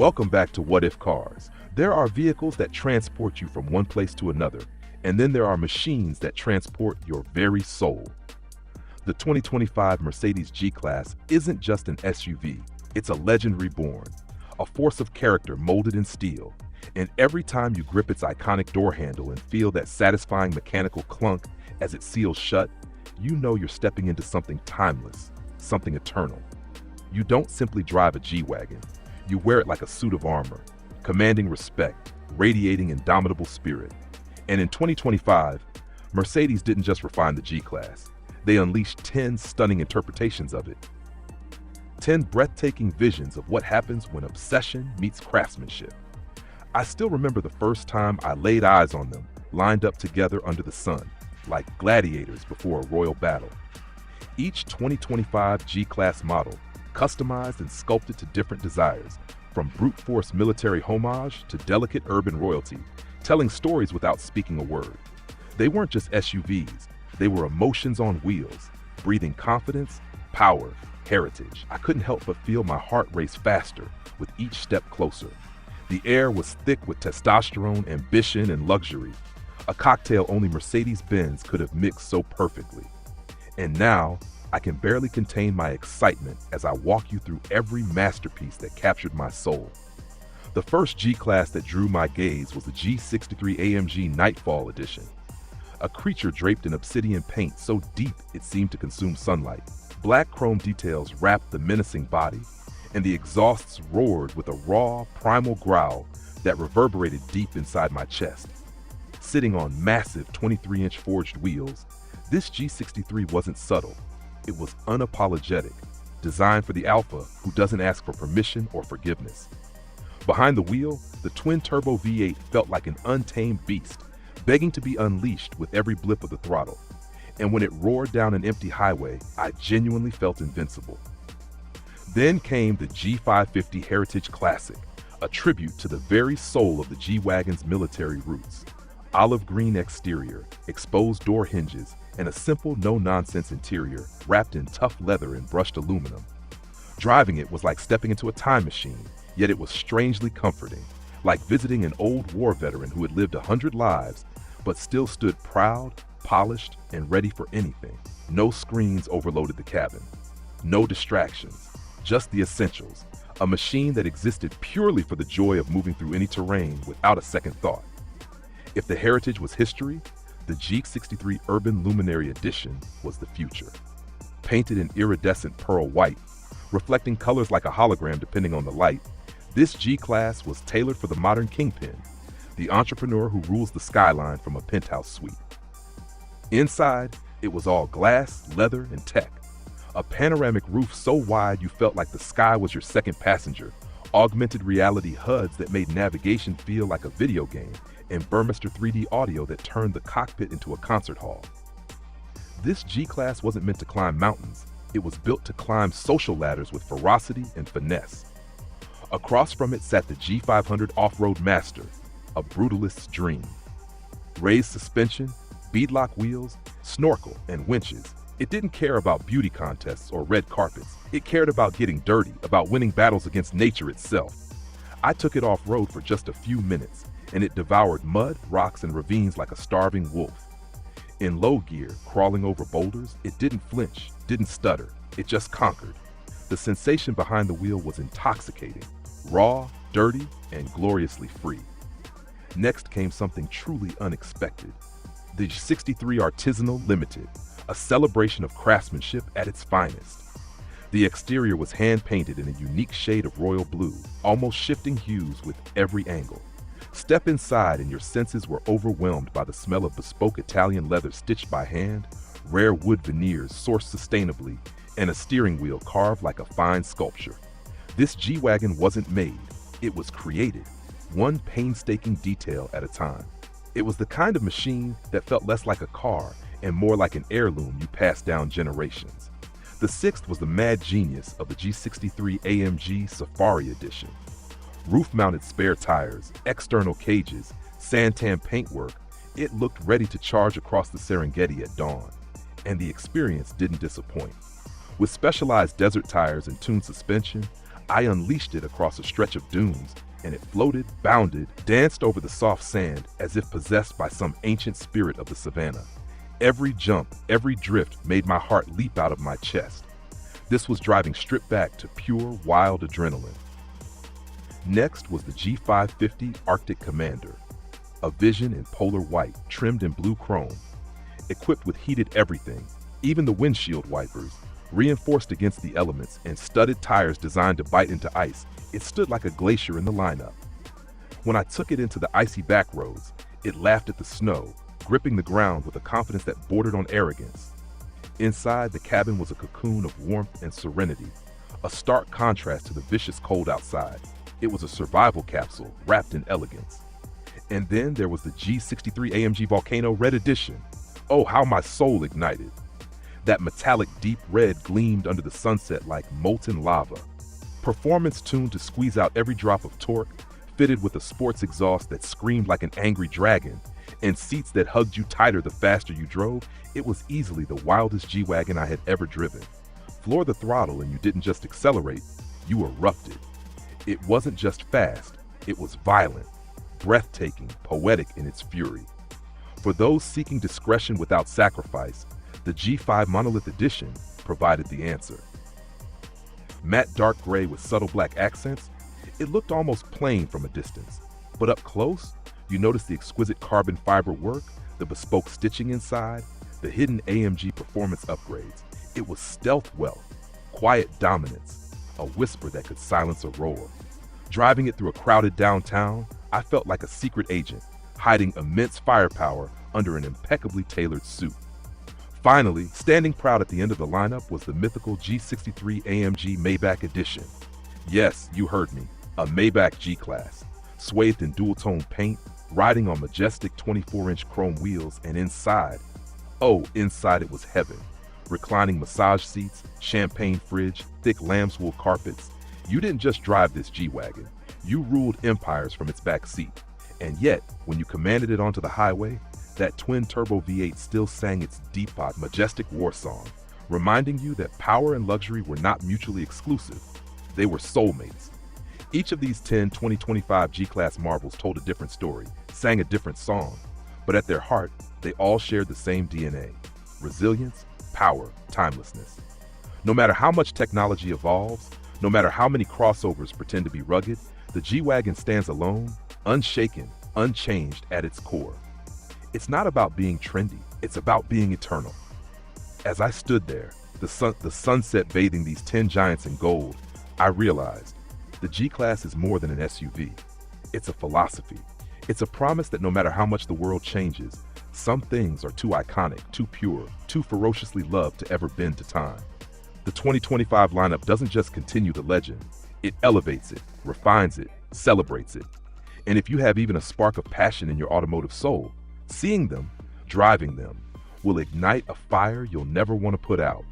Welcome back to What If Cars. There are vehicles that transport you from one place to another, and then there are machines that transport your very soul. The 2025 Mercedes G-Class isn't just an SUV, it's a legend reborn, a force of character molded in steel. And every time you grip its iconic door handle and feel that satisfying mechanical clunk as it seals shut, you know you're stepping into something timeless, something eternal. You don't simply drive a G-Wagon. You wear it like a suit of armor, commanding respect, radiating indomitable spirit. And in 2025, Mercedes didn't just refine the G-Class. They unleashed 10 stunning interpretations of it. 10 breathtaking visions of what happens when obsession meets craftsmanship. I still remember the first time I laid eyes on them, lined up together under the sun, like gladiators before a royal battle. Each 2025 G-Class model, customized and sculpted to different desires, from brute force military homage to delicate urban royalty, telling stories without speaking a word. They weren't just SUVs, they were emotions on wheels, breathing confidence, power, heritage. I couldn't help but feel my heart race faster with each step closer. The air was thick with testosterone, ambition, and luxury, a cocktail only Mercedes-Benz could have mixed so perfectly. And now, I can barely contain my excitement as I walk you through every masterpiece that captured my soul. The first G-Class that drew my gaze was the G63 AMG Nightfall Edition, a creature draped in obsidian paint so deep it seemed to consume sunlight. Black chrome details wrapped the menacing body, and the exhausts roared with a raw, primal growl that reverberated deep inside my chest. Sitting on massive 23-inch forged wheels, this G63 wasn't subtle. It was unapologetic, designed for the alpha who doesn't ask for permission or forgiveness. Behind the wheel, the twin-turbo V8 felt like an untamed beast, begging to be unleashed with every blip of the throttle. And when it roared down an empty highway, I genuinely felt invincible. Then came the G550 Heritage Classic, a tribute to the very soul of the G-Wagon's military roots. Olive green exterior, exposed door hinges, and a simple no-nonsense interior wrapped in tough leather and brushed aluminum. Driving it was like stepping into a time machine, yet it was strangely comforting, like visiting an old war veteran who had lived 100 lives, but still stood proud, polished, and ready for anything. No screens overloaded the cabin. No distractions, just the essentials. A machine that existed purely for the joy of moving through any terrain without a second thought. If the Heritage was history, the G63 Urban Luminary Edition was the future. Painted in iridescent pearl white, reflecting colors like a hologram depending on the light, this G-Class was tailored for the modern kingpin, the entrepreneur who rules the skyline from a penthouse suite. Inside, it was all glass, leather, and tech. A panoramic roof so wide you felt like the sky was your second passenger, augmented reality HUDs that made navigation feel like a video game, and Burmester 3D audio that turned the cockpit into a concert hall. This G-Class wasn't meant to climb mountains, it was built to climb social ladders with ferocity and finesse. Across from it sat the G500 Off-Road Master, a brutalist's dream. Raised suspension, beadlock wheels, snorkel, and winches. It didn't care about beauty contests or red carpets. It cared about getting dirty, about winning battles against nature itself. I took it off-road for just a few minutes, and it devoured mud, rocks, and ravines like a starving wolf. In low gear, crawling over boulders, it didn't flinch, didn't stutter, it just conquered. The sensation behind the wheel was intoxicating, raw, dirty, and gloriously free. Next came something truly unexpected. The 63 Artisanal Limited, a celebration of craftsmanship at its finest. The exterior was hand-painted in a unique shade of royal blue, almost shifting hues with every angle. Step inside and your senses were overwhelmed by the smell of bespoke Italian leather stitched by hand, rare wood veneers sourced sustainably, and a steering wheel carved like a fine sculpture. This G-Wagon wasn't made, it was created, one painstaking detail at a time. It was the kind of machine that felt less like a car and more like an heirloom you passed down generations. The sixth was the mad genius of the G63 AMG Safari Edition. Roof-mounted spare tires, external cages, santan paintwork, it looked ready to charge across the Serengeti at dawn. And the experience didn't disappoint. With specialized desert tires and tuned suspension, I unleashed it across a stretch of dunes, and it floated, bounded, danced over the soft sand as if possessed by some ancient spirit of the savannah. Every jump, every drift made my heart leap out of my chest. This was driving stripped back to pure, wild adrenaline. Next was the G550 Arctic Commander, a vision in polar white, trimmed in blue chrome. Equipped with heated everything, even the windshield wipers, reinforced against the elements, and studded tires designed to bite into ice, it stood like a glacier in the lineup. When I took it into the icy back roads, it laughed at the snow, gripping the ground with a confidence that bordered on arrogance. Inside, the cabin was a cocoon of warmth and serenity, a stark contrast to the vicious cold outside. It was a survival capsule wrapped in elegance. And then there was the G63 AMG Volcano Red Edition. Oh, how my soul ignited. That metallic deep red gleamed under the sunset like molten lava. Performance tuned to squeeze out every drop of torque, fitted with a sports exhaust that screamed like an angry dragon, and seats that hugged you tighter the faster you drove, it was easily the wildest G-Wagon I had ever driven. Floor the throttle and you didn't just accelerate, you erupted. It wasn't just fast, it was violent, breathtaking, poetic in its fury. For those seeking discretion without sacrifice, the G5 Monolith Edition provided the answer. Matte dark gray with subtle black accents, it looked almost plain from a distance. But up close, you noticed the exquisite carbon fiber work, the bespoke stitching inside, the hidden AMG performance upgrades. It was stealth wealth, quiet dominance, a whisper that could silence a roar. Driving it through a crowded downtown, I felt like a secret agent, hiding immense firepower under an impeccably tailored suit. Finally, standing proud at the end of the lineup was the mythical G63 AMG Maybach Edition. Yes, you heard me, a Maybach G-Class, swathed in dual-tone paint, riding on majestic 24-inch chrome wheels, and inside it was heaven. Reclining massage seats, champagne fridge, thick lamb's wool carpets. You didn't just drive this G-Wagon, you ruled empires from its back seat. And yet, when you commanded it onto the highway, that twin-turbo V8 still sang its deep, majestic war song, reminding you that power and luxury were not mutually exclusive. They were soulmates. Each of these 10 2025 G-Class marvels told a different story, sang a different song, but at their heart, they all shared the same DNA: resilience, power, timelessness. No matter how much technology evolves, no matter how many crossovers pretend to be rugged, the G-Wagon stands alone, unshaken, unchanged at its core. It's not about being trendy, it's about being eternal. As I stood there, the sunset bathing these 10 giants in gold, I realized the G-Class is more than an SUV. It's a philosophy. It's a promise that no matter how much the world changes, some things are too iconic, too pure, too ferociously loved to ever bend to time. The 2025 lineup doesn't just continue the legend, it elevates it, refines it, celebrates it. And if you have even a spark of passion in your automotive soul, seeing them, driving them, will ignite a fire you'll never want to put out.